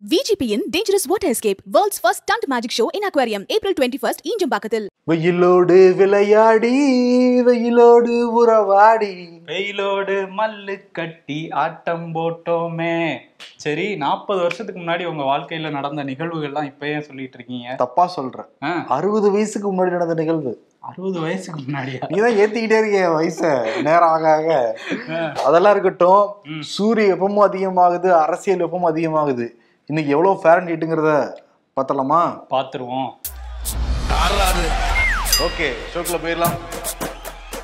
VGPN Dangerous Water Escape, world's first stunt magic show in aquarium, April 21st, ஈஞ்சம்பாக்கத்தில். வெயிலோடு விளையாடி வெயிலோடு உறவாடி வெயிலோடு மல்லு கட்டி ஆட்டம் போட்டோமே. சரி, 40 வருஷத்துக்கு முன்னாடி உங்க வாழ்க்கையில நடந்த நிகழ்வுகள்லாம் இப்ப ஏன் சொல்லிட்டு இருக்கீங்க? தப்பா சொல்றேன். 60 வயசுக்கு முன்னாடி நடந்த நிகழ்வு. 60 வயசுக்கு முன்னாடியா? நீதான் ஏத்திக்கிட்டே இருக்க வயச நேரம் ஆக ஆக. அதெல்லாம் இருக்கட்டும். சூரிய வெப்பமும் அதிகமாகுது, அரசியல் வெப்பமும் அதிகமாகுது. இன்னைக்கு எவ்வளவு ஃபாரன்ஹீட்ங்கிறத பார்த்தலாமா? பாத்துருவோம். ஓகே, ஷோக்குள்ள போயிடலாம்.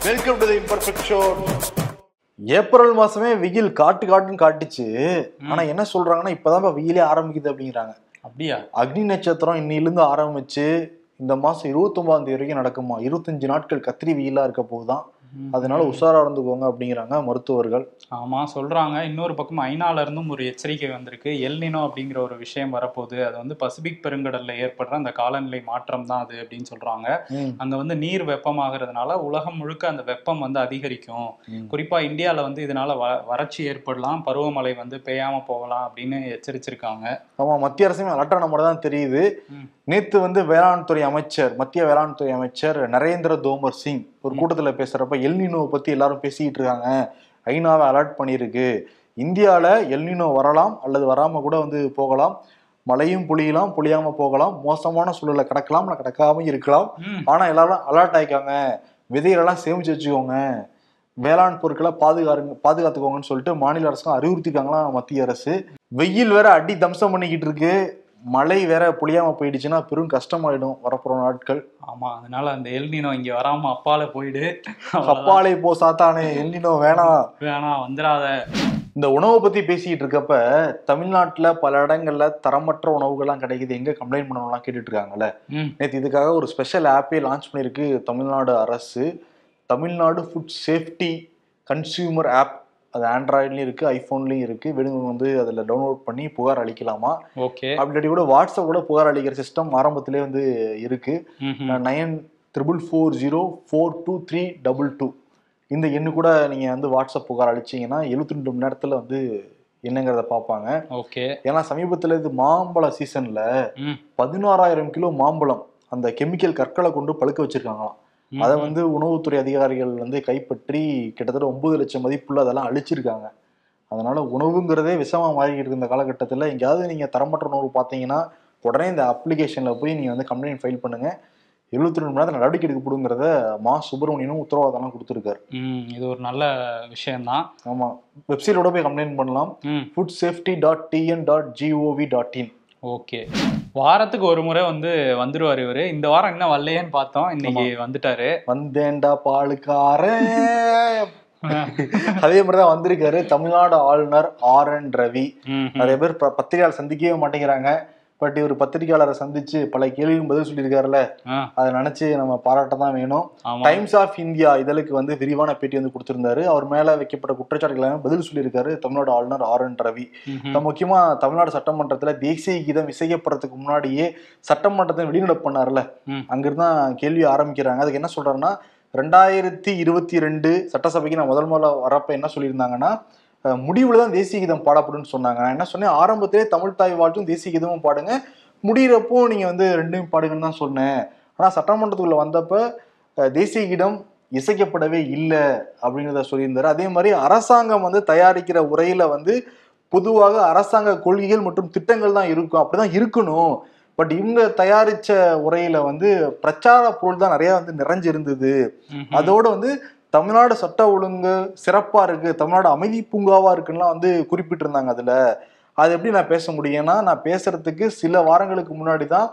Welcome to the imperfect show. April மாசமே வெயில் காட்டுன்னு காட்டுச்சு. ஆனா என்ன சொல்றாங்கன்னா இப்பதான் வெயிலே ஆரம்பிக்குது அப்படிங்கிறாங்க. அப்படியா? அக்னி நட்சத்திரம் இன்னிலிருந்து ஆரம்பிச்சு இந்த மாசம் 29ஆம் தேதி வரைக்கும் நடக்குமா. 25 நாட்கள் கத்திரி வெயிலா இருக்க போகுதான். அதனால உஷாரா இருந்துக்கோங்க அப்படிங்கிறாங்க மருத்துவர்கள். ஆமா, சொல்றாங்க. இன்னொரு பக்கம் ஐநால இருந்தும் ஒரு எச்சரிக்கை வந்திருக்கு. எல்னினோ அப்படிங்கிற ஒரு விஷயம் வரப்போகுது. அது வந்து பசிபிக் பெருங்கடல்ல ஏற்படுற அந்த காலநிலை மாற்றம் தான் அது அப்படின்னு சொல்றாங்க. அங்க வந்து நீர் வெப்பமாகறதுனால உலகம் முழுக்க அந்த வெப்பம் வந்து அதிகரிக்கும். குறிப்பா இந்தியால வந்து இதனால வறட்சி ஏற்படலாம், பருவமழை வந்து பெய்யாம போகலாம் அப்படின்னு எச்சரிச்சிருக்காங்க. ஆமா, மத்திய அரசுமே அலர்ட்டான மாதிரி தான் தெரியுது. நேத்து வந்து மத்திய வேளாண் துறை அமைச்சர் நரேந்திர தோமர் சிங் ஒரு கூட்டத்துல பேசுறப்ப எல்னினோவை பத்தி எல்லாரும் பேசிக்கிட்டு இருக்காங்க. ஐநாவை அலர்ட் பண்ணியிருக்கு. இந்தியால எல்னினோ வரலாம் அல்லது வராம கூட வந்து போகலாம். மழையும் பொழியலாம், பொழியாம போகலாம். மோசமான சூழலை கடக்கலாம், கடக்காம இருக்கலாம். ஆனா எல்லாரும் அலர்ட் ஆயிக்காங்க. விதைகளெல்லாம் சேமிச்சு வச்சுக்கோங்க, வேளாண் பொருட்களை பாதுகாத்துக்கோங்கன்னு சொல்லிட்டு மாநில அரசுக்கும் அறிவுறுத்திருக்காங்களாம் மத்திய அரசு. வெயில் வேற அடி தம்சம் பண்ணிக்கிட்டு இருக்கு. மழை வேற பொழியாம போயிடுச்சுன்னா பெரும் கஷ்டமாயிடும் வரப்போற நாட்கள். ஆமா, அதனால அந்த எல்னினோ இங்க வராம அப்பால போயிடு. அப்பாலே போ சாத்தானே, எல்னினோ வேணாம் வந்துடாத. இந்த உணவை பத்தி பேசிக்கிட்டு இருக்கப்ப தமிழ்நாட்டுல பல இடங்கள்ல தரமற்ற உணவுகள்லாம் கிடைக்குது, எங்க கம்ப்ளைண்ட் பண்ணலாம் கேட்டுட்டு இருக்காங்கல்ல. நேற்று இதுக்காக ஒரு ஸ்பெஷல் ஆப்பே லான்ச் பண்ணிருக்கு தமிழ்நாடு அரசு. Tamil Nadu food safety consumer app. அது ஆண்ட்ராய்ட்லயும் இருக்கு, ஐபோன்லயும் இருக்கு. வேணுங்க வந்து அதுல டவுன்லோட் பண்ணி புகார் அளிக்கலாமா. ஓகே, அப்படி கூட வாட்ஸ்அப் கூட புகார் அளிக்கிற சிஸ்டம் ஆரம்பத்திலே வந்து இருக்கு. 9400422322 இந்த எண்ணு கூட நீங்க வந்து வாட்ஸ்அப் புகார் அளிச்சீங்கன்னா 72 மணி நேரத்துல வந்து என்னங்கிறத பார்ப்பாங்க. ஓகே, ஏன்னா சமீபத்துல இது மாம்பழ சீசன்ல 16,000 கிலோ மாம்பழம் அந்த கெமிக்கல் கற்களை கொண்டு பழுக்க வச்சிருக்காங்களாம். அதை வந்து உணவுத்துறை அதிகாரிகள் வந்து கைப்பற்றி கிட்டத்தட்ட 9 லட்சம் மதிப்புள்ள அதெல்லாம் அழிச்சிருக்காங்க. அதனால உணவுங்கிறதே விஷமா மாறிக்கிட்டு இருக்கு இந்த காலகட்டத்தில். எங்கேயாவது நீங்க தரமற்ற உணவு பார்த்தீங்கன்னா உடனே இந்த அப்ளிகேஷன்ல போய் நீங்க வந்து கம்ப்ளைண்ட் ஃபைல் பண்ணுங்க. 72 மணி நேரத்தில் நடவடிக்கை எடுக்கப்படுங்கிறத மா சுப்பிரமணியனும் உத்தரவாதம் கொடுத்துருக்காரு. இது ஒரு நல்ல விஷயம் தான். ஆமா, வெப்சைட்டோட போய் கம்ப்ளைண்ட் பண்ணலாம். foodsafety.tn.gov.in. ஓகே, வாரத்துக்கு ஒரு முறை வந்து வந்துருவாரு இவரு. இந்த வாரம் என்ன வரலையேன்னு பார்த்தோம், இன்னைக்கு வந்துட்டாரு. வந்தேன்டா பாலுக்காரன். அதே மாதிரிதான் வந்திருக்காரு தமிழ்நாடு ஆளுநர் RN ரவி. நிறைய பேர் பத்திரிகையாளர் சந்திக்கவே மாட்டேங்கிறாங்க. பட் இவர் பத்திரிகையாளரை சந்திச்சு பல கேள்வியும் பதில் சொல்லியிருக்காருல்ல, அதை நினைச்சு நம்ம பாராட்ட தான் வேணும். டைம்ஸ் ஆஃப் இந்தியா இதழுக்கு வந்து விரிவான பேட்டி வந்து கொடுத்திருந்தாரு. அவர் மேல வைக்கப்பட்ட குற்றச்சாட்டுகளை பதில் சொல்லியிருக்காரு தமிழ்நாடு ஆளுநர் RN ரவி. முக்கியமா தமிழ்நாடு சட்டமன்றத்துல தேசிய கீதம் இசைக்கப்படுறதுக்கு முன்னாடியே சட்டமன்றத்தை வெளிநடப்பு பண்ணார்ல, அங்கிருந்தான் கேள்வி ஆரம்பிக்கிறாங்க. அதுக்கு என்ன சொல்றாருன்னா, 2022 சட்டசபைக்கு நான் முதல்ல வரப்ப என்ன சொல்லியிருந்தாங்கன்னா, முடிவுல தான் தேசிய கீதம் பாடப்படுன்னு சொன்னாங்க. நான் என்ன சொன்னேன், ஆரம்பத்திலே தமிழ் தாய் வாழ்த்தும் தேசிய கீதமும் பாடுங்க, முடிகிறப்போ நீங்க வந்து ரெண்டும் பாடுங்கன்னு தான் சொன்னேன். ஆனா சட்டமன்றத்துக்குள்ள வந்தப்ப தேசிய கீதம் இசைக்கப்படவே இல்லை அப்படிங்கிறத சொல்லியிருந்தாரு. அதே மாதிரி அரசாங்கம் வந்து தயாரிக்கிற உரையில வந்து பொதுவாக அரசாங்க கொள்கைகள் மற்றும் திட்டங்கள் தான் இருக்கும், அப்படிதான் இருக்கணும். பட் இவங்க தயாரிச்ச உரையில வந்து பிரச்சார பொருள் தான் நிறைய வந்து நிறைஞ்சிருந்தது. அதோட வந்து தமிழ்நாடு சட்ட ஒழுங்கு சிறப்பா இருக்கு, தமிழ்நாடு அமைதி பூங்காவா இருக்குன்னா வந்து குறிப்பிட்டு இருந்தாங்க. அதுல அது எப்படி நான் பேச முடியும்னா, நான் பேசுறதுக்கு சில வாரங்களுக்கு முன்னாடி தான்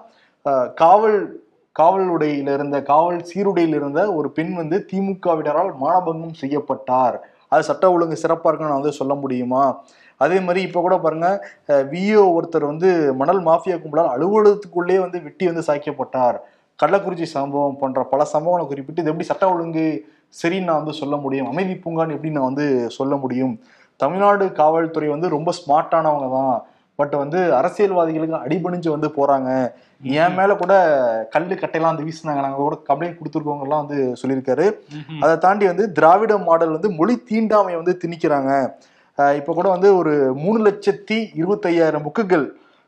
காவல் சீருடையில் இருந்த ஒரு பெண் வந்து திமுகவினரால் மானபங்கம் செய்யப்பட்டார், அது சட்ட ஒழுங்கு சிறப்பா இருக்குன்னு நான் வந்து சொல்ல முடியுமா. அதே மாதிரி இப்ப கூட பாருங்க, விஓ ஒருத்தர் வந்து மணல் மாஃபியா கும்பலால் அலுவலகத்துக்குள்ளே வந்து வெட்டி வந்து சாய்க்கப்பட்டார். கள்ளக்குறிச்சி சம்பவம் போன்ற பல சம்பவங்களை குறிப்பிட்டு இது எப்படி சட்ட ஒழுங்கு சரின்னு நான் வந்து சொல்ல முடியும், அமைதி பூங்கான்னு எப்படி நான் வந்து சொல்ல முடியும். தமிழ்நாடு காவல்துறை வந்து ரொம்ப ஸ்மார்ட்டானவங்க தான், பட் வந்து அரசியல்வாதிகளுக்கு அடிபணிஞ்சு வந்து போறாங்க. என் மேல கூட கல்லு கட்டையெல்லாம் வந்து வீசினாங்க, நாங்க கூட கம்ப்ளைண்ட் கொடுத்துருக்கவங்க எல்லாம் வந்து சொல்லியிருக்காரு. அதை தாண்டி வந்து திராவிட மாடல் வந்து மொழி தீண்டாமையை வந்து திணிக்கிறாங்க. இப்ப கூட வந்து ஒரு 3,25,000 புக்குகள்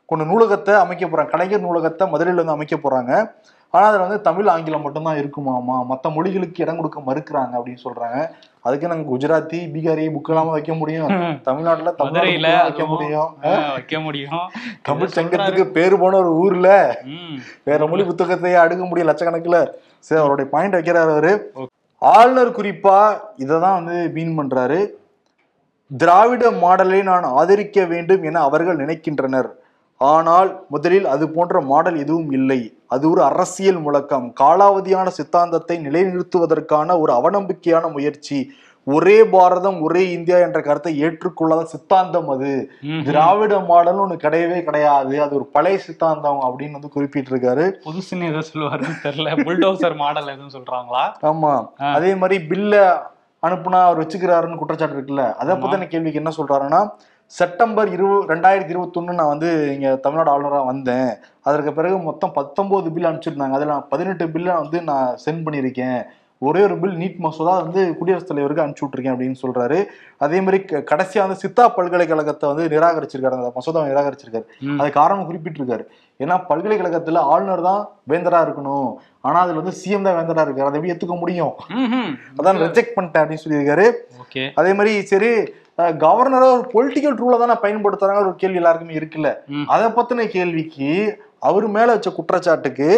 கொண்ட நூலகத்தை அமைக்க போறாங்க. கலைஞர் நூலகத்தை மதுரையில வந்து அமைக்க போறாங்க. ஆனா அதுல வந்து தமிழ் ஆங்கிலம் மட்டும்தான் இருக்குமாமா, மற்ற மொழிகளுக்கு இடம் கொடுக்க மறுக்கிறாங்க அப்படின்னு சொல்றாங்க. அதுக்கு நாங்க குஜராத்தி பீகாரி புக் இல்லாம வைக்க முடியும், தமிழ்நாட்டுல தமிழ்நாடுல வைக்க முடியும், வைக்க முடியும். தமிழ் சங்கத்துக்கு பேரு போன ஒரு ஊர்ல வேற மொழி புத்தகத்தையே அடுக்க முடியும் லட்சக்கணக்குல. சரி, அவருடைய பாயிண்ட் வைக்கிறாரு அவரு. ஆளுநர் குறிப்பா இததான் வந்து மீன் பண்றாரு. திராவிட மாடலை நான் ஆதரிக்க வேண்டும் என அவர்கள் நினைக்கின்றனர். ஆனால் முதலில் அது போன்ற மாடல் எதுவும் இல்லை. அது ஒரு அரசியல் முழக்கம், காலாவதியான சித்தாந்தத்தை நிலைநிறுத்துவதற்கான ஒரு அவநம்பிக்கையான முயற்சி. ஒரே பாரதம் ஒரே இந்தியா என்ற கருத்தை ஏற்றுக்கொள்ளாத சித்தாந்தம் அது. திராவிட மாடல் ஒண்ணு கிடையவே கிடையாது, அது ஒரு பழைய சித்தாந்தம் அப்படின்னு வந்து குறிப்பிட்டிருக்காரு. புதுசுன்னு எதோ சொல்லுவாருன்னு தெரியல. புல்டோசர் மாடல் எதுவும் சொல்றாங்களா? ஆமா, அதே மாதிரி பில்ல அனுப்புனா அவர் வச்சுக்கிறாருன்னு குற்றச்சாட்டு இருக்குல்ல, அதை பத்தின கேள்விக்கு என்ன சொல்றாருன்னா, செப்டம்பர் 2021 நான் வந்து இங்க தமிழ்நாடு ஆளுநராக வந்தேன். அதற்கு பிறகு மொத்தம் 19 பில் அனுப்பிச்சிருந்தாங்க. அதில் 18 பில்லை வந்து நான் சென்ட் பண்ணியிருக்கேன். ஒரே ஒரு பில் நீட் மசோதா வந்து குடியரசுத் தலைவருக்கு அனுப்பிச்சு விட்டுருக்கேன் அப்படின்னு சொல்றாரு. அதே மாதிரி கடைசியா வந்து சித்தா பல்கலைக்கழகத்தை வந்து நிராகரிச்சிருக்காரு, அந்த மசோதாவை நிராகரிச்சிருக்காரு. அது காரணம் குறிப்பிட்டிருக்காரு. ஏன்னா பல்கலைக்கழகத்துல ஆளுநர் தான் வேந்தரா இருக்கணும், ஆனா அதுல வந்து சிஎம் தான் வேந்தரா இருக்காரு, அதை எப்படி ஏத்துக்க முடியும், அதான் ரிஜெக்ட் பண்ணிட்டேன் அப்படின்னு சொல்லியிருக்காரு. அதே மாதிரி சரி, கவர்னரை ஒரு பொலிட்டிக்கல் ரூலை தானே பயன்படுத்துறாங்க ஒரு கேள்வி எல்லாருக்குமே இருக்குல்ல. அதை பத்தின கேள்விக்கு அவரு மேல வச்ச குற்றச்சாட்டுக்கு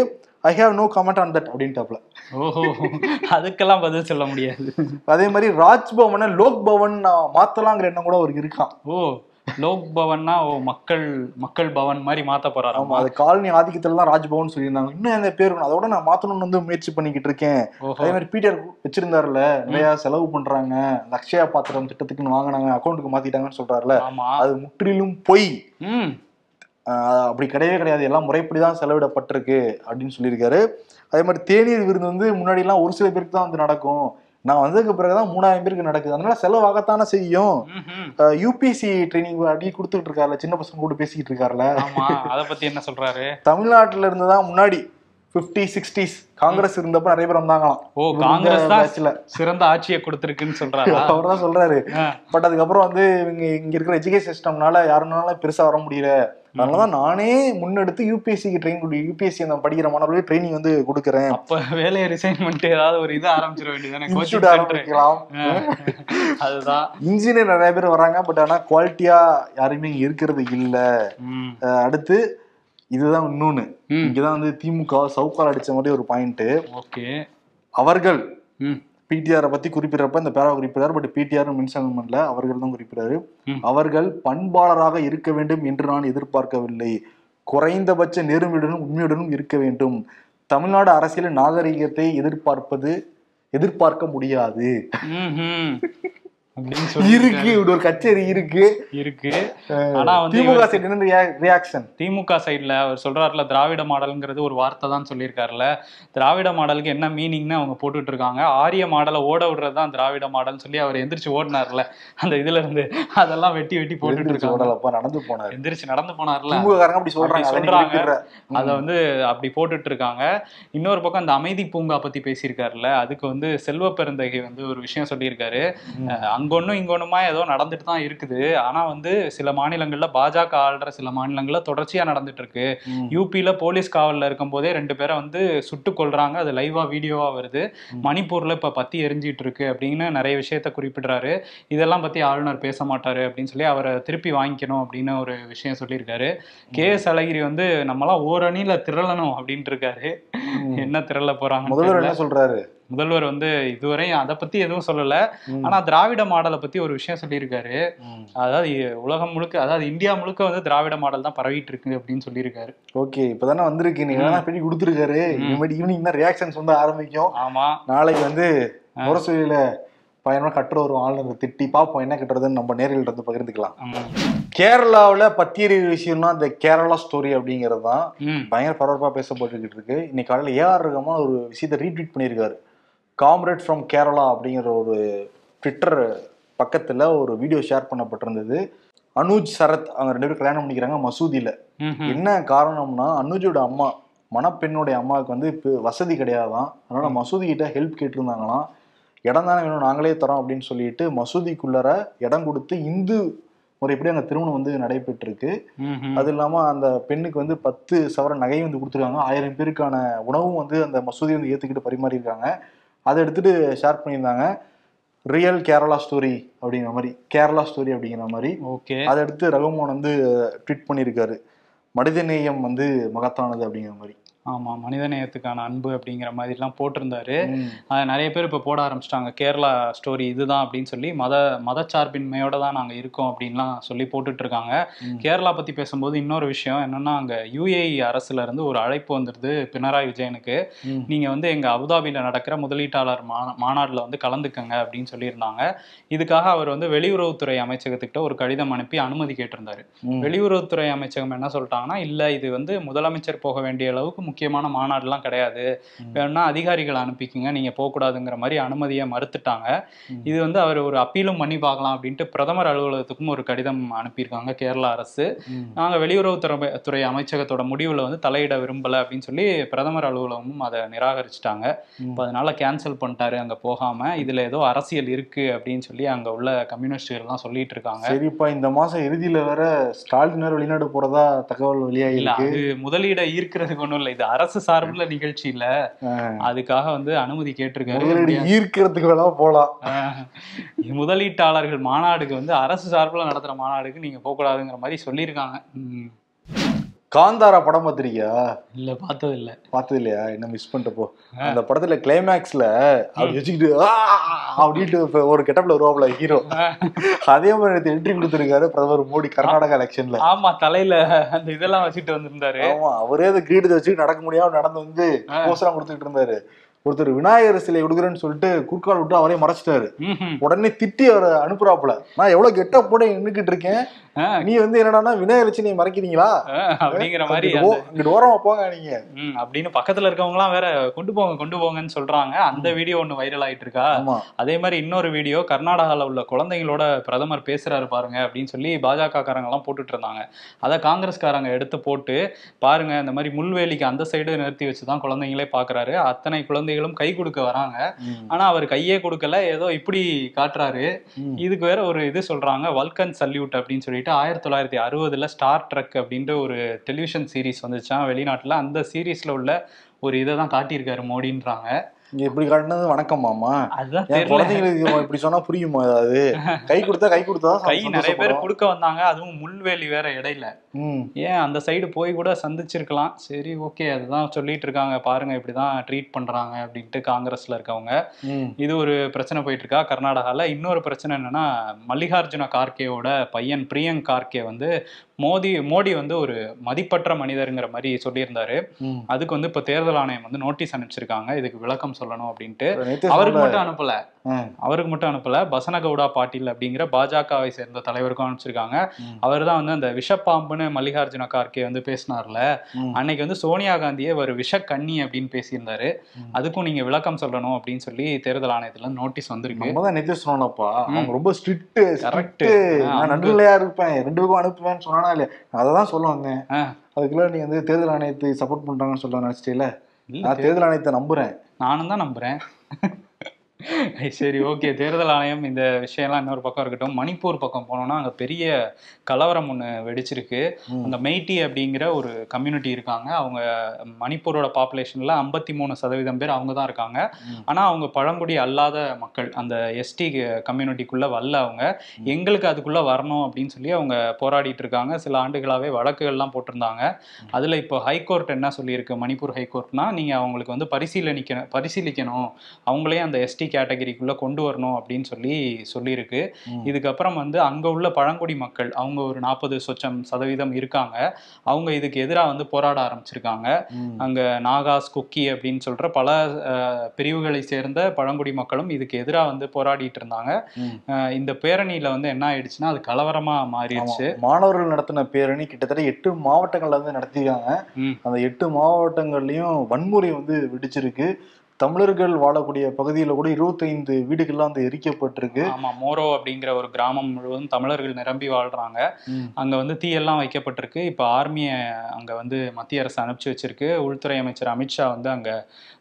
I have no comment on that அப்படின்ட்டாப்ல. ஓஹோ, அதுக்கெல்லாம் பதில் சொல்ல முடியாது. அதே மாதிரி ராஜ்பவனை லோக் பவன் மாத்தலாங்கிற எண்ணம் கூட அவருக்கு இருக்கான். ஓ, லோக் பவன்னா மக்கள் பவன் மாதிரி மாத்த போறாரு. ஆமா, அது காலனி ஆதிக்கத்துல தான் ராஜ்பவன் சொல்லியிருந்தாங்க. இன்னும் அந்த பேர் இருக்கணும், அதோட நான் மாத்தணும்னு வந்து முயற்சி பண்ணிக்கிட்டு இருக்கேன். அதே மாதிரி பிடிஆர் வச்சிருந்தாருல, நிறைய செலவு பண்றாங்க, அக்ஷயா பாத்திரம் திட்டத்துக்குன்னு வாங்கினாங்க, அக்கௌண்ட்டுக்கு மாத்திட்டாங்கன்னு சொல்றாருல, அது முற்றிலும் பொய். அப்படி கிடையவே கிடையாது, எல்லாம் முறைப்படிதான் செலவிடப்பட்டிருக்கு அப்படின்னு சொல்லியிருக்காரு. அதே மாதிரி தேநீர் விருந்து வந்து முன்னாடி எல்லாம் ஒரு சில பேருக்கு தான் வந்து நடக்கும், நான் வந்ததுக்கு பிறகுதான் 3000 பேருக்கு நடக்குது, அதனால செலவாகத்தானே செய்யும். யூபிஎஸ்சி ட்ரைனிங் அடி கொடுத்துட்டு இருக்காருல, சின்ன பசங்க கூட பேசிக்கிட்டு இருக்காருல, அதை பத்தி என்ன சொல்றாரு? தமிழ்நாட்டுல இருந்துதான் முன்னாடி 50s 60s காங்கிரஸ் இருந்தப்ப நிறைய பேர் வந்தாங்களாம். ஓ, காங்கிரஸ் தான் சிறந்த ஆட்சியை கொடுத்திருக்குன்னு சொல்றாரு. அவர் தான் சொல்றாரு. பட் அதுக்கப்புறம் வந்து இங்க இருக்கிற எஜுகேஷன் சிஸ்டம்னால யாருனால பெருசா வர முடியல, அதனாலதான் நானே முன்னெடுத்து யூபிஎஸ்சிக்கு யூபிஎஸ்சி அந்த படிக்கிற மாணவர்களுக்கு ட்ரைனிங் வந்து கொடுக்குறேன். அப்ப வேலையை ரிசைன் பண்ணிட்டு ஏதாவது ஒரு இது ஆரம்பிச்சிட வேண்டியதானே, இன்ஸ்டியூட் ஆரம்பிக்கலாம். அதுதான். இன்ஜினியர் நிறைய பேர் வராங்க, பட் ஆனா குவாலிட்டியா யாருமே இங்க இருக்கிறது இல்ல. அடுத்து இதுதான் இன்னொன்னு, இங்கதான் வந்து திமுக சவுக்கால் அடிச்ச மாதிரி ஒரு பாயிண்ட். அவர்கள் பிடிஆரை பத்தி குறிப்பிடறப்ப இந்த பேரா குறிப்பிடாரு, பட் பிடிஆர் மென்ஷன் பண்ணல, அவர்கள் தான் குறிப்பிடாரு. அவர்கள் பண்பாளராக இருக்க வேண்டும் என்று நான் எதிர்பார்க்கவில்லை, குறைந்தபட்ச நேர்மையுடனும் உண்மையுடனும் இருக்க வேண்டும். தமிழ்நாடு அரசியல் நாகரிகத்தை எதிர்பார்க்க முடியாது இருக்கு. இப்படி ஒரு கச்சேரி இருக்கு. ஆனா வந்து திமுக சைடு என்ன ரியாக்ஷன்? திமுக சைடுல அவர் சொல்றாருல, திராவிட மாடல்ங்கிறது ஒரு வார்த்தை தான் சொல்லியிருக்காருல. திராவிட மாடலுக்கு என்ன மீனிங்னு அவங்க போட்டுட்டு இருக்காங்க. ஆரிய மாடலை ஓட விடுறதுதான் திராவிட மாடல் சொல்லி அவர் எந்திரிச்சு ஓடினார்ல, அந்த இதுல இருந்து அதெல்லாம் வெட்டி போட்டுட்டு இருக்காங்க. நடந்து போனார், எந்திரிச்சு நடந்து போனார்ல, அப்படி சொல்றாங்க. அதை வந்து அப்படி போட்டுட்டு இருக்காங்க. இன்னொரு பக்கம் அந்த அமைதி பூங்கா பத்தி பேசியிருக்காருல, அதுக்கு வந்து செல்வ பெருந்தகை வந்து ஒரு விஷயம் சொல்லியிருக்காரு. அங்கொன்னும் இங்கொன்னுமா ஏதோ நடந்துட்டு தான் இருக்குது. ஆனா வந்து சில மாநிலங்கள்ல பாஜக ஆள்ற சில மாநிலங்கள்ல தொடர்ச்சியா நடந்துட்டு இருக்கு. யூபியில போலீஸ் காவல்ல இருக்கும் போதே 2 பேரை வந்து சுட்டு கொல்றாங்க, அது லைவா வீடியோவா வருது. மணிப்பூர்ல இப்ப பத்தி எரிஞ்சிட்டு இருக்கு அப்படின்னு நிறைய விஷயத்த குறிப்பிடுறாரு. இதெல்லாம் பத்தி ஆளுநர் பேச மாட்டாரு அப்படின்னு சொல்லி அவரை திருப்பி வாங்கிக்கணும் அப்படின்னு ஒரு விஷயம் சொல்லியிருக்காரு. KS அழகிரி வந்து நம்மளாம் ஓரணியில திரளணும் அப்படின்ட்டு இருக்காரு. என்ன திரள போறாங்க? முதல்வர் என்ன சொல்றாரு? முதல்வர் வந்து இதுவரையும் அதை பத்தி எதுவும் சொல்லல. ஆனா திராவிட மாடலை பத்தி ஒரு விஷயம் சொல்லியிருக்காரு. அதாவது உலகம் முழுக்க, அதாவது இந்தியா முழுக்க வந்து திராவிட மாடல் தான் பரவிட்டு இருக்கு அப்படின்னு சொல்லியிருக்காரு. ஓகே, இப்பதானே வந்திருக்கு, நீங்க பெரிய கொடுத்துருக்காரு. இனிமேல் ஈவினிங் தான் ரியாக்ஷன்ஸ் வந்து ஆரம்பிக்கும். ஆமா, நாளைக்கு வந்து முரசொலியில பயணமா கட்டுற ஒரு ஆளுநர் திட்டி பார்ப்போம் என்ன கட்டுறதுன்னு நம்ம நேரில் இருந்து பகிர்ந்துக்கலாம். கேரளாவில் பத்தியறிவு விஷயம்னா இந்த கேரளா ஸ்டோரி அப்படிங்கிறது தான் பயங்கர பரபரப்பா பேசப்பட்டுக்கிட்டு இருக்கு. இன்னைக்கு காலையில் AR ரஹ்மான் ஒரு விஷயத்தை ரீட்வீட் பண்ணியிருக்காரு. காம்ரேட் ஃப்ரம் கேரளா அப்படிங்கிற ஒரு ட்விட்டர் பக்கத்துல ஒரு வீடியோ ஷேர் பண்ணப்பட்டிருந்தது. அனுஜ் சரத் அவங்க 2 பேரும் கல்யாணம் பண்ணிக்கிறாங்க மசூதியில. என்ன காரணம்னா, அனுஜோட அம்மா, மணப்பெண்ணுடைய அம்மாவுக்கு வந்து வசதி கிடையாதான், அதனால மசூதி கிட்ட ஹெல்ப் கேட்டிருந்தாங்களாம். இடம் தானே வேணும், நாங்களே தரோம் அப்படின்னு சொல்லிட்டு மசூதிக்குள்ளர இடம் கொடுத்து இந்து முறைப்படி அங்க திருமணம் வந்து நடைபெற்று இருக்கு. அது இல்லாம அந்த பெண்ணுக்கு வந்து 10 சவரன் நகையும் வந்து கொடுத்துருக்காங்க. 1000 பேருக்கான உணவும் வந்து அந்த மசூதி வந்து ஏத்துக்கிட்டு பரிமாறி இருக்காங்க. அதை எடுத்துட்டு ஷேர் பண்ணியிருந்தாங்க. ரியல் கேரளா ஸ்டோரி அப்படிங்கிற மாதிரி, கேரளா ஸ்டோரி அப்படிங்கிற மாதிரி. ஓகே, அதை எடுத்து ரகுமான் வந்து ட்வீட் பண்ணியிருக்காரு. மனிதநேயம் வந்து மகத்தானது அப்படிங்கிற மாதிரி. ஆமா, மனிதநேயத்துக்கான அன்பு அப்படிங்கிற மாதிரிலாம் போட்டிருந்தாரு. நிறைய பேர் இப்போ போட ஆரம்பிச்சிட்டாங்க, கேரளா ஸ்டோரி இதுதான் அப்படின்னு சொல்லி, மதச்சார்பின்மையோட தான் நாங்கள் இருக்கோம் அப்படின்லாம் சொல்லி போட்டுட்டு இருக்காங்க. கேரளா பத்தி பேசும்போது இன்னொரு விஷயம் என்னன்னா, அங்க UAE அரசுல இருந்து ஒரு அழைப்பு வந்துருது பினராயி விஜயனுக்கு. நீங்க வந்து எங்க அபுதாபியில நடக்கிற முதலீட்டாளர் மாநாடுல வந்து கலந்துக்கங்க அப்படின்னு சொல்லியிருந்தாங்க. இதுக்காக அவர் வந்து வெளியுறவுத்துறை அமைச்சகத்துக்கிட்ட ஒரு கடிதம் அனுப்பி அனுமதி கேட்டிருந்தாரு. வெளியுறவுத்துறை அமைச்சகம் என்ன சொல்லிட்டாங்கன்னா, இல்ல இது வந்து முதலமைச்சர் போக வேண்டிய அளவுக்கு முக்கியமான மாநாடுலாம் கிடையாது, வேணும்னா அதிகாரிகளை அனுப்பிக்குங்க, நீங்க போகக்கூடாதுங்கிற மாதிரி அனுமதியை மறுத்துட்டாங்க. இது வந்து அவர் ஒரு அப்பீலும் பண்ணி பார்க்கலாம் அப்படின்ட்டு பிரதமர் அலுவலகத்துக்கும் ஒரு கடிதம் அனுப்பியிருக்காங்க கேரளா அரசு. நாங்கள் வெளியுறவுத்துறை அமைச்சகத்தோட முடிவில் வந்து தலையிட விரும்பலை அப்படின்னு சொல்லி பிரதமர் அலுவலகமும் அதை நிராகரிச்சிட்டாங்க. இப்போ அதனால கேன்சல் பண்ணிட்டாரு அங்கே போகாம. இதுல ஏதோ அரசியல் இருக்கு அப்படின்னு சொல்லி அங்கே உள்ள கம்யூனிஸ்டுகள்லாம் சொல்லிட்டு இருக்காங்க. சரிப்பா, இந்த மாசம் இறுதியில வேற ஸ்டாலின் வெளிநாடு போறதா தகவல் வெளியாகி இருக்கு. அது முதலீட ஈர்க்கிறதுக்கு ஒன்றும் இல்லை, இது அரசு சார்புள்ள நிகழ்ச்சி இல்ல, அதுக்காக வந்து அனுமதி கேட்டிருக்காரு. ஈர்க்கிறதுக்கு வேணா போலாம். முதலீட்டாளர்கள் மாநாடுக்கு வந்து அரசு சார்பில் நடத்துற மாநாடுக்கு நீங்க போக கூடாதுங்கிற மாதிரி சொல்லியிருக்காங்க. காந்தாரா படம் பார்த்திருக்கியா? இல்ல, பார்த்தது இல்ல. பார்த்தது இல்லையா? என்ன மிஸ் பண்ணிட்டப்போ. அந்த படத்துல கிளைமேக்ஸ்ல அப்படி வச்சுக்கிட்டு அப்படின்ட்டு ஒரு கெட்டப்ல வருவாப்ல ஹீரோ. அதே மாதிரி என்ட்ரி கொடுத்திருக்காரு பிரதமர் மோடி கர்நாடகா எலெக்ஷன்ல. ஆமா, தலையில அந்த இதெல்லாம் வச்சுட்டு வந்திருந்தாரு. ஆமா, அவரே அந்த கிரீடத்தை வச்சு நடக்க முடியாம நடந்து வந்து போஸ்டெல்லாம் கொடுத்துட்டு இருந்தாரு. ஒருத்தர் விநாயகர் சிலை கொடுக்குறேன்னு சொல்லிட்டு குறுக்கால் விட்டு அவரே மறைச்சிட்டாரு. உடனே திட்டி அவரை அனுப்புறாப்புல, நான் எவ்வளவு கெட்ட போட நின்னுக்கிட்டு இருக்கேன், நீ வந்து என்னடானா விநாயகர் சிலையை மறைக்கிறீங்களா அப்படிங்கிற மாதிரி, இங்கிட்டு ஓரமா போங்க நீங்க அப்படின்னு பக்கத்துல இருக்கவங்க எல்லாம் வேற கொண்டு போங்கன்னு சொல்றாங்க. அந்த வீடியோ ஒண்ணு வைரல் ஆயிட்டு இருக்கா. அதே மாதிரி இன்னொரு வீடியோ கர்நாடகால உள்ள குழந்தைங்களோட பிரதமர் பேசுறாரு பாருங்க அப்படின்னு சொல்லி பாஜக காரங்க எல்லாம் போட்டுட்டு இருந்தாங்க. அதை காங்கிரஸ்காரங்க எடுத்து போட்டு, பாருங்க இந்த மாதிரி முள்வேலிக்கு அந்த சைடு நிறுத்தி வச்சுதான் குழந்தைங்களே பாக்குறாரு, அத்தனை குழந்தைகளும் கை கொடுக்க வராங்க, ஆனா அவர் கையே கொடுக்கல, ஏதோ இப்படி காட்டுறாரு. இதுக்கு வேற ஒரு இது சொல்றாங்க, வல்கன் சல்யூட் அப்படின்னு சொல்லிட்டு 1960 ஸ்டார் ட்ரெக் அப்படின்ற ஒரு டெலிவிஷன் சீரீஸ் வந்துச்சான் வெளிநாட்டுல. அந்த சீரீஸ்ல உள்ள ஒரு இதை தான் காட்டியிருக்காரு மோடின்றாங்க. இங்க எப்படி காட்டினது வணக்கம் மாமா, அதுதான் குழந்தைங்களுக்கு இப்படி சொன்னா புரியுமா? அதாவது கை கொடுத்தா கை நிறைய பேர் கொடுக்க வந்தாங்க, அதுவும் முள்வேலி வேற இடையில. ஏன் அந்த சைடு போய் கூட சந்திச்சிருக்கலாம். சரி, ஓகே, அதுதான் சொல்லிட்டு இருக்காங்க, பாருங்க இப்படிதான் ட்ரீட் பண்றாங்க அப்படின்ட்டு காங்கிரஸ்ல இருக்கவங்க. இது ஒரு பிரச்சனை போயிட்டு இருக்கா கர்நாடகால. இன்னொரு பிரச்சனை என்னன்னா, மல்லிகார்ஜுன கார்கேவோட பையன் பிரியங்க் கார்கே வந்து மோடி வந்து ஒரு மதிப்பற்ற மனிதருங்கிற மாதிரி சொல்லியிருந்தாரு. அதுக்கு வந்து இப்ப தேர்தல் ஆணையம் வந்து நோட்டீஸ் அனுப்பிச்சிருக்காங்க, இதுக்கு விளக்கம் சொல்லணும் அப்படின்ட்டு. அவருக்கு மட்டும் அனுப்பல, பசனகவுடா பாட்டீல் அப்படிங்கிற பாஜகவை சேர்ந்த தலைவருக்கும் அனுப்பிச்சிருக்காங்க. அவர் தான் வந்து அந்த விஷப்பாம்புன்னு மல்லிகார்ஜுன கார்கே வந்து பேசினார்ல, அன்னைக்கு வந்து சோனியா காந்தியே ஒரு விஷக்கண்ணி அப்படின்னு பேசியிருந்தாரு. அதுக்கும் நீங்க விளக்கம் சொல்லணும் அப்படின்னு சொல்லி தேர்தல் ஆணையத்துல நோட்டீஸ் வந்திருக்கு. ரொம்ப ஸ்ட்ரிக்ட், கரெக்ட், நான் நடுநிலையா இருப்பேன், 2 பக்கம் அனுப்புவேன்னு சொன்னா இல்ல, அததான் சொல்ல வந்தேன். அதுக்குள்ள நீ வந்து தேர்தல் ஆணையத்தை சப்போர்ட் பண்றாங்கன்னு சொல்ல நினைச்சிட்டே. நான் தேர்தல் ஆணையத்தை நம்புறேன். நானும் தான் நம்புறேன். சரி, ஓகே, தேர்தல் ஆணையம் இந்த விஷயம்லாம் இன்னொரு பக்கம் இருக்கட்டும். மணிப்பூர் பக்கம் போனோம்னா அங்கே பெரிய கலவரம் ஒன்று வெடிச்சிருக்கு. அந்த மெய்ட்டி அப்படிங்கிற ஒரு கம்யூனிட்டி இருக்காங்க. அவங்க மணிப்பூரோட பாப்புலேஷனில் 53% பேர் அவங்க தான் இருக்காங்க. ஆனால் அவங்க பழங்குடி அல்லாத மக்கள், அந்த எஸ்டி கம்யூனிட்டிக்குள்ளே வரல. அவங்க எங்களுக்கு அதுக்குள்ளே வரணும் அப்படின்னு சொல்லி அவங்க போராடிட்டு இருக்காங்க. சில ஆண்டுகளாகவே வழக்குகள்லாம் போட்டிருந்தாங்க. அதில் இப்போ ஹைகோர்ட் என்ன சொல்லியிருக்கு, மணிப்பூர் ஹைகோர்ட்னா, நீங்கள் அவங்களுக்கு வந்து பரிசீலிக்கணும், அவங்களே அந்த எஸ்டி கேட்டகரிக்குள்ள கொண்டு வரணும் அப்படின்னு சொல்லியிருக்கு. இதுக்கப்புறம் வந்து அங்க உள்ள பழங்குடி மக்கள், அவங்க ஒரு 40% இருக்காங்க. அவங்க இதுக்கு எதிராக வந்து போராட ஆரம்பிச்சிருக்காங்க. அங்க நாகாஸ், குக்கி அப்படின்னு சொல்ற பல பிரிவுகளை சேர்ந்த பழங்குடி மக்களும் இதுக்கு எதிராக வந்து போராடிட்டு இருந்தாங்க. இந்த பேரணியில வந்து என்ன ஆயிடுச்சுன்னா, அது கலவரமா மாறிடுச்சு. மாணவர்கள் நடத்தின பேரணி கிட்டத்தட்ட 8 மாவட்டங்கள்ல வந்து நடத்திருக்காங்க. அந்த 8 மாவட்டங்கள்லயும் வன்முறை வந்து வெடிச்சிருக்கு. தமிழர்கள் வாழக்கூடிய பகுதியில கூட 25 வீடுகள்லாம் வந்து எரிக்கப்பட்டிருக்கு. ஆமா, மோரோ அப்படிங்கிற ஒரு கிராமம் முழுவதும் தமிழர்கள் நிரம்பி வாழ்றாங்க. அங்க வந்து தீயெல்லாம் வைக்கப்பட்டிருக்கு. இப்ப ஆர்மியை அங்க வந்து மத்திய அரசு அனுப்பிச்சு வச்சிருக்கு. உள்துறை அமைச்சர் அமித்ஷா வந்து அங்க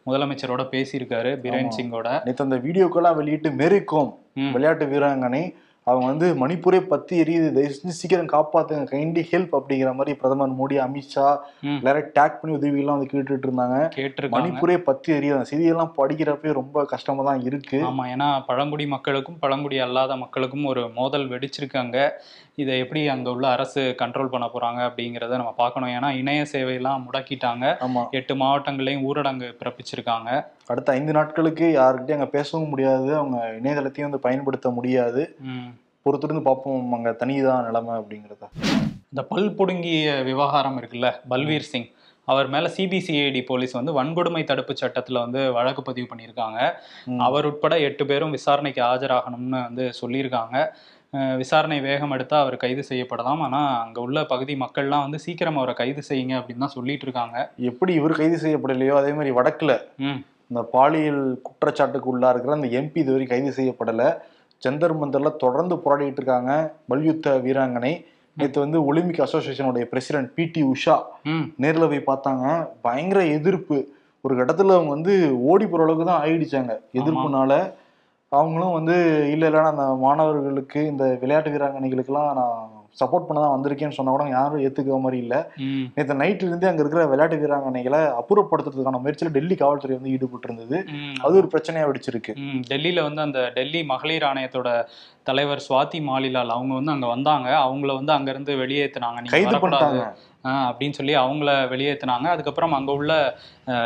முதலமைச்சரோட பேசியிருக்காரு, பிரேன் சிங்கோட. நேற்று அந்த வீடியோக்கெல்லாம் வெளியிட்டு மேரி கோம் விளையாட்டு வீராங்கனை அவங்க வந்து மணிப்பூரே பத்தி எரியுது, தயவு செஞ்சு சீக்கிரம் காப்பாத்துங்க, கைண்ட்லி ஹெல்ப் அப்படிங்கிற மாதிரி பிரதமர் மோடி, அமித்ஷா எல்லாரும் டேக் பண்ணி உதவி எல்லாம் வந்து கேட்டுட்டு இருந்தாங்க. மணிப்பூரே பத்தி எரியுது. அந்த செய்தியெல்லாம் படிக்கிறப்ப ரொம்ப கஷ்டமா தான் இருக்கு. ஆமா, ஏன்னா பழங்குடி மக்களுக்கும் பழங்குடி அல்லாத மக்களுக்கும் ஒரு மோதல் வெடிச்சிருக்காங்க. இதை எப்படி அங்க உள்ள அரசு கண்ட்ரோல் பண்ண போறாங்க அப்படிங்கிறத நம்ம பார்க்கணும். ஏன்னா இணைய சேவையெல்லாம் முடக்கிட்டாங்க. 8 மாவட்டங்களையும் ஊரடங்கு பிறப்பிச்சிருக்காங்க. அடுத்த 5 நாட்களுக்கு யாருக்கிட்டையும் அங்க பேசவும் முடியாது, அவங்க இணையதளத்தையும் வந்து பயன்படுத்த முடியாது. பொறுத்திருந்து பார்ப்போம் அங்க தனிதான் நிலைமை அப்படிங்கிறத. இந்த பல் புடுங்கிய விவகாரம் இருக்குல்ல, பல்வீர் சிங், அவர் மேல சிபிசிஐடி போலீஸ் வந்து வன்கொடுமை தடுப்பு சட்டத்துல வந்து வழக்கு பதிவு பண்ணியிருக்காங்க. அவர் உட்பட 8 பேரும் விசாரணைக்கு ஆஜராகணும்னு வந்து சொல்லியிருக்காங்க. விசாரணை வேகம் எடுத்தா அவர் கைது செய்யப்படலாம். ஆனா அங்க உள்ள பகுதி மக்கள்லாம் வந்து சீக்கிரம் அவரை கைது செய்யுங்க அப்படின்னு தான் சொல்லிட்டு இருக்காங்க. எப்படி இவர் கைது செய்யப்படலையோ அதே மாதிரி வடக்குல இந்த பாலியல் குற்றச்சாட்டுக்கு உள்ளா இருக்கிற அந்த எம்பி இதுவரை கைது செய்யப்படலை. ஜந்தர் மந்தர்ல தொடர்ந்து போராடிட்டு இருக்காங்க மல்யுத்த வீராங்கனை. நேற்று வந்து ஒலிம்பிக் அசோசியேஷனுடைய பிரசிடென்ட் பிடி உஷா நேரில் போய் பார்த்தாங்க. பயங்கர எதிர்ப்பு. ஒரு கட்டத்தில் அவங்க வந்து ஓடி போகிற அளவுக்கு தான் ஆயிடுச்சாங்க எதிர்ப்புனால. அவங்களும் வந்து இல்லை அந்த மாணவர்களுக்கு இந்த விளையாட்டு வீராங்கனைகளுக்கெல்லாம் நான் சப்போர்ட் பண்ண தான் வந்திருக்கேன்னு சொன்னா கூட யாரும் ஏத்துக்கிற மாதிரி இல்லை. நேற்று நைட்ல இருந்தே அங்க இருக்கிற விளையாட்டு வீராங்கனைகளை அப்புறப்படுத்துறதுக்கான முயற்சியில டெல்லி காவல்துறை வந்து ஈடுபட்டு இருந்தது. அது ஒரு பிரச்சனையா வெடிச்சிருக்கு. டெல்லியில வந்து அந்த டெல்லி மகளிர் ஆணையத்தோட தலைவர் சுவாதி மாலிலால் அவங்க வந்து அங்க வந்தாங்க. அவங்கள வந்து அங்க இருந்து வெளியேற்றினாங்க, கைது பண்ணாங்க அப்படின்னு சொல்லி அவங்கள வெளியேற்றினாங்க. அதுக்கப்புறம் அங்க உள்ள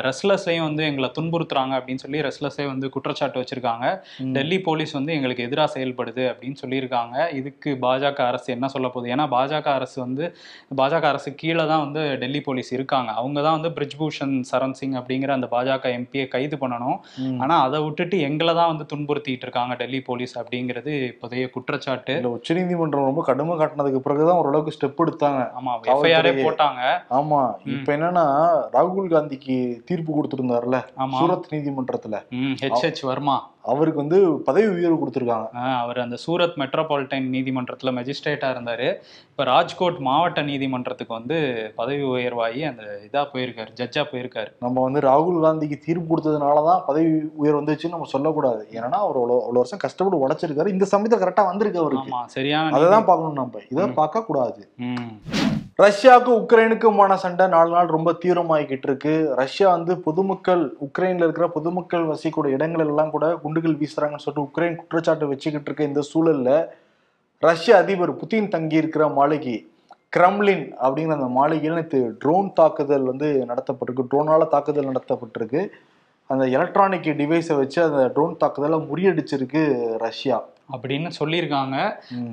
ரெஸ்லர்ஸையும் வந்து எங்களை துன்புறுத்துறாங்க அப்படின்னு சொல்லி ரெஸ்லர்ஸே வந்து குற்றச்சாட்டு வச்சிருக்காங்க. டெல்லி போலீஸ் வந்து எங்களுக்கு எதிராக செயல்படுது அப்படின்னு சொல்லியிருக்காங்க. இதுக்கு பாஜக அரசு என்ன சொல்ல போகுது? ஏன்னா பாஜக அரசு கீழே தான் வந்து டெல்லி போலீஸ் இருக்காங்க. அவங்க தான் வந்து பிரிஜ்பூஷன் சரண் சிங் அப்படிங்கிற அந்த பாஜக எம்பியை கைது பண்ணணும். ஆனா அதை விட்டுட்டு எங்களை தான் வந்து துன்புறுத்திட்டு இருக்காங்க டெல்லி போலீஸ் அப்படிங்கிறது இப்போதைய குற்றச்சாட்டு. உச்சநீதிமன்றம் ரொம்ப கடுமை காட்டினதுக்கு பிறகுதான் ஓரளவுக்கு ஸ்டெப் எடுத்தாங்க. ஆமா, எஃப்ஐஆரே போட்டாங்க. ஆமா, இப்ப என்னன்னா ராகுல் காந்திக்கு தீர்ப்பு கொடுத்திருந்தாருல சூரத் நீதிமன்றத்துல, HH வர்மா, அவருக்கு வந்து பதவி உயர்வு கொடுத்திருக்காங்க. அவர் அந்த சூரத் மெட்ரோபாலிட்டன் நீதிமன்றத்துல மெஜிஸ்ட்ரேட்டா இருந்தாரு. இப்ப ராஜ்கோட் மாவட்ட நீதிமன்றத்துக்கு வந்து பதவி உயர்வாகி அந்த இதா போயிருக்காரு, ஜட்ஜா போயிருக்காரு. நம்ம வந்து ராகுல் காந்திக்கு தீர்ப்பு கொடுத்ததுனாலதான் பதவி உயர்வு வந்துச்சுன்னு நம்ம சொல்லக்கூடாது. ஏன்னா அவர் அவ்வளவு வருஷம் கஷ்டப்பட்டு உழைச்சிருக்காரு. இந்த சமயத்தை கரெக்டா வந்திருக்கு அவருக்கு. சரியான அதான் பார்க்கணும், நம்ம இதை பார்க்க கூடாது. ரஷ்யாவுக்கு உக்ரைனுக்குமான சண்டை 4 நாள் ரொம்ப தீவிரமாகிக்கிட்டு இருக்கு. ரஷ்யா வந்து பொதுமக்கள், உக்ரைன்ல இருக்கிற பொதுமக்கள் வசிக்கூட இடங்கள் எல்லாம் கூட குண்டுகள் வீசுறாங்கன்னு சொல்லிட்டு உக்ரைன் குற்றச்சாட்டு வச்சுக்கிட்டு இருக்க இந்த சூழல்ல ரஷ்ய அதிபர் புதின் தங்கி இருக்கிற மாளிகை கிரெம்லின் அப்படிங்கிற அந்த மாளிகையில் நேற்று ட்ரோன் தாக்குதல் வந்து நடத்தப்பட்டிருக்கு. ட்ரோனால தாக்குதல் நடத்தப்பட்டிருக்கு. அந்த எலக்ட்ரானிக் டிவைஸை வச்சு அந்த ட்ரோன் தாக்குதலை முறியடிச்சிருக்கு ரஷ்யா அப்படின்னு சொல்லியிருக்காங்க.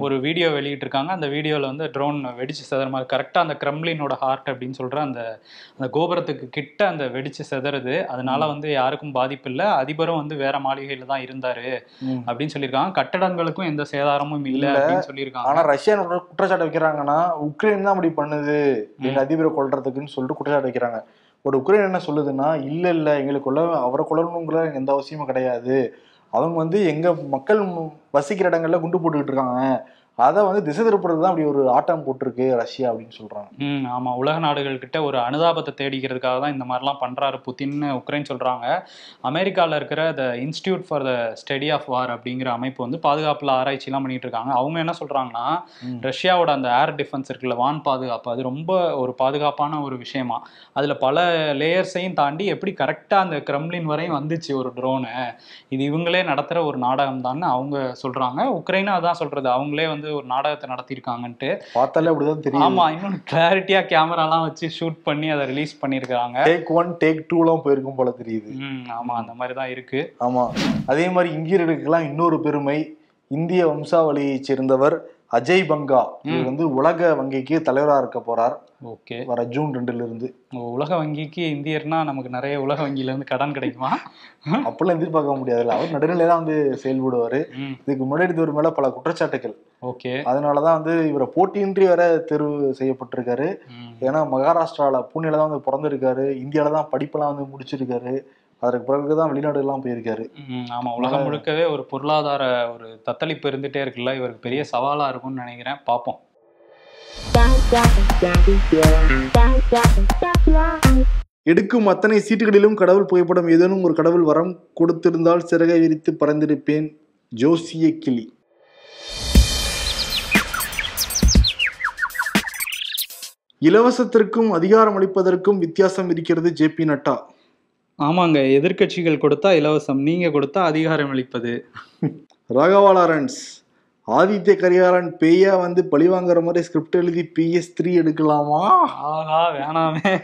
ஒரு வீடியோ வெளியிட்டிருக்காங்க. அந்த வீடியோவில் வந்து ட்ரோன் வெடிச்சு செதற மாதிரி கரெக்டாக அந்த கிரெம்லினோட ஹார்ட் அப்படின்னு சொல்கிற அந்த கோபுரத்துக்கு கிட்ட அந்த வெடிச்சு செதறது. அதனால வந்து யாருக்கும் பாதிப்பு இல்லை. அதிபரும் வந்து வேற மாளிகையில் தான் இருந்தாரு அப்படின்னு சொல்லியிருக்காங்க. கட்டடங்களுக்கும் எந்த சேதாரமும் இல்லை அப்படின்னு சொல்லியிருக்காங்க. ஆனால் ரஷ்யா குற்றச்சாட்டு வைக்கிறாங்கன்னா உக்ரைன் தான் அப்படி பண்ணுது எங்க அதிபரை கொல்றதுக்குன்னு சொல்லிட்டு குற்றச்சாட்டு வைக்கிறாங்க. ஒரு உக்ரைன் என்ன சொல்லுதுன்னா, இல்லை எங்களுக்கு அவரை கொல்லணுங்கிற எந்த அவசியமும் கிடையாது. அவங்க வந்து எங்க மக்கள் வசிக்கிற இடங்கள்ல குண்டு போட்டுக்கிட்டு இருக்காங்க. அதை வந்து திசை திருப்புறது தான் அப்படி ஒரு ஆட்டம் போட்டிருக்கு ரஷ்யா அப்படின்னு சொல்றாங்க. ஆமா, உலக நாடுகள் கிட்ட ஒரு அனுதாபத்தை தேடிக்கிறதுக்காக தான் இந்த மாதிரிலாம் பண்றாரு புதின்னு உக்ரைன் சொல்றாங்க. அமெரிக்காவில் இருக்கிற the institute for the study of war அப்படிங்கிற அமைப்பு வந்து பாதுகாப்புல ஆராய்ச்சிலாம் பண்ணிட்டு இருக்காங்க. அவங்க என்ன சொல்றாங்கன்னா, ரஷ்யாவோட அந்த ஏர் டிஃபென்ஸ் இருக்குல்ல, வான் பாதுகாப்பு, அது ரொம்ப ஒரு பாதுகாப்பான ஒரு விஷயமா. அதுல பல லேயர்ஸையும் தாண்டி எப்படி கரெக்டா அந்த கிரெம்லின் வரையும் வந்துச்சு ஒரு ட்ரோனு. இது இவங்களே நடத்துற ஒரு நாடகம் தான் அவங்க சொல்றாங்க. உக்ரைனும் அதான் சொல்றது, அவங்களே வந்து ஒரு நாடகத்தை நடத்திருக்காங்கன்ட்டு. பார்த்தாலே அப்படிதான் தெரியும். ஆமா, இன்னொன்னு கிளாரிட்டியா கேமராலாம் வச்சு ஷூட் பண்ணி அதை ரிலீஸ் பண்ணிருக்காங்க. டேக் 1 டேக் 2 போயிருக்கும் போல தெரியுது. ஆமா, அந்த மாதிரிதான் இருக்கு. ஆமா, அதே மாதிரி இந்தியர்களுக்கெல்லாம் இன்னொரு பெருமை. இந்திய வம்சாவளியை சேர்ந்தவர் அஜய் பங்கா இவர் வந்து உலக வங்கிக்கு தலைவராக இருக்க போறார். ஓகே, வர ஜூன் 2 இருந்து. உலக வங்கிக்கு இந்தியர்னா நமக்கு நிறைய உலக வங்கியில இருந்து கடன் கிடைக்குமா? அப்படிலாம் எதிர்பார்க்க முடியாதுல்ல. அவர் நடுநிலை தான் வந்து செயல்படுவாரு. இதுக்கு முன்னாடி இவர் மேல பல குற்றச்சாட்டுகள். ஓகே, அதனாலதான் வந்து இவரை போட்டியின்றி வர தேர்வு செய்யப்பட்டிருக்காரு. ஏன்னா மகாராஷ்டிரால புனேல தான் வந்து பிறந்திருக்காரு. இந்தியால தான் படிப்பெல்லாம் வந்து முடிச்சிருக்காரு. அதற்கு பிறகுதான் வெளிநாடுலாம் போயிருக்காரு. ஆமா, உலகம் முழுக்கவே ஒரு பொருளாதார ஒரு தத்தளிப்பு இருந்துட்டே இருக்குல்ல. இவருக்கு பெரிய சவாலா இருக்கும்னு நினைக்கிறேன். பார்ப்போம். எடுக்கும் அத்தனை சீட்டுகளிலும் கடவுள் புகைப்படம், ஏதேனும் ஒரு கடவுள் வரம் கொடுத்திருந்தால் சிறகை விரித்து பறந்திருப்பேன், ஜோசிய கிளி. இலவசத்திற்கும் அதிகாரம் அளிப்பதற்கும் வித்தியாசம் இருக்கிறது ஜேபி நட்டா. ஆமாங்க, எதிர்கட்சிகள் கொடுத்தா இலவசம், நீங்க கொடுத்தா அதிகாரம் அளிப்பது. ராகவா லாரன்ஸ், ஆதித்ய கரிகாலன் பேயா வந்து பழி வாங்குற மாதிரி ஸ்கிரிப்ட் எழுதி PS3 எடுக்கலாமா? ஆஹா, வேணாமே.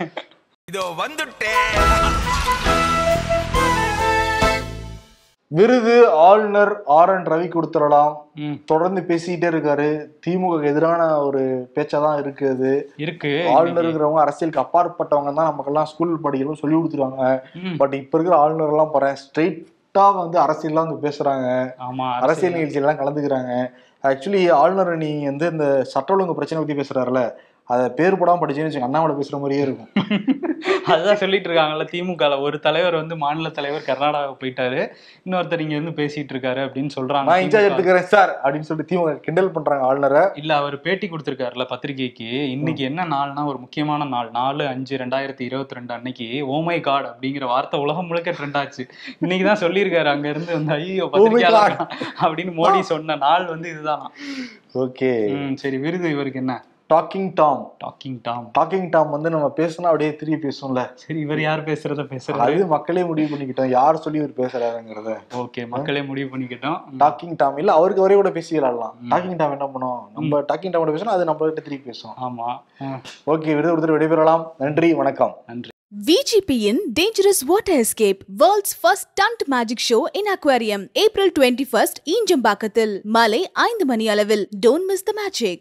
இதோ வந்துட்டேன். விருது ஆளுநர் RN ரவி கொடுத்துடலாம். தொடர்ந்து பேசிக்கிட்டே இருக்காரு. திமுக எதிரான ஒரு பேச்சாதான் இருக்கு. ஆளுநருங்கிறவங்க அரசியலுக்கு அப்பாற்பட்டவங்க தான் நமக்கெல்லாம் ஸ்கூல் படிக்கணும் சொல்லி கொடுத்துருவாங்க. பட் இப்ப இருக்கிற ஆளுநர் எல்லாம் பாரு ஸ்ட்ரெயிட்டா வந்து அரசியல்லாம் வந்து பேசுறாங்க. அரசியல் நிகழ்ச்சியெல்லாம் கலந்துக்கிறாங்க. ஆக்சுவலி ஆளுநர் நீ வந்து இந்த சட்ட ஒழுங்கு பிரச்சனை பத்தி பேசுறாருல, அதை பேர் போடாம படிச்சுன்னு அண்ணாமலை பேசுற மாதிரியே இருக்கும். அதுதான் சொல்லிட்டு இருக்காங்கல்ல, திமுகல ஒரு தலைவர் வந்து மாநில தலைவர் கர்நாடகா போயிட்டாரு, இன்னொருத்தர் இங்க இருந்து பேசிட்டு இருக்காரு அப்படின்னு சொல்றாங்க. நான் இன்சார்ஜ் எடுத்துக்கிறேன் சார் அப்படின்னு சொல்லிட்டு திமுக கிண்டல் பண்றாங்க ஆளுநரை. இல்ல, அவர் பேட்டி கொடுத்திருக்காருல பத்திரிகைக்கு. இன்னைக்கு என்ன நாள்னா ஒரு முக்கியமான நாள், 4/5/2022 அன்னைக்கு ஓமை காட் அப்படிங்கிற வார்த்தை உலகம் முழுக்க ட்ரெண்ட் ஆச்சு. இன்னைக்குதான் சொல்லியிருக்காரு அங்க இருந்து வந்து ஐயோ பத்திரிகையாளர் அப்படின்னு மோடி சொன்ன நாள் வந்து இதுதானா. ஓகே சரி, விருது இவருக்கு என்ன? டாக்கிங் டாம் வந்து நம்ம பேசினா அப்படியே திருப்பி பேசும்ல. சரி, இவர் யார் பேசுறத பேசுறாரு அது மக்களே முடிவு பண்ணிக்கிட்டோம். யார் சொல்லி இவர் பேசுறாருங்கிறத. ஓகே, மக்களே முடிவு பண்ணிக்கிட்டோம். டாக்கிங் டாம் இல்ல, அவருக்கு வரைய கூட பேசிக்கலாம். டாக்கிங் டாம் என்ன பண்ணும், நம்ம டாக்கிங் டாம் பேசணும், அது நம்ம கிட்ட திருப்பி பேசும். ஆமா, ஓகே, ஒருத்தர் விடைபெறலாம். நன்றி, வணக்கம். நன்றி. VGPயின் Dangerous Water Escape, World's First Stunt Magic Show in Aquarium, April 21st, ஈஞ்சம்பாக்கத்தில் மாலை 5 மணி அளவில். Don't miss the magic.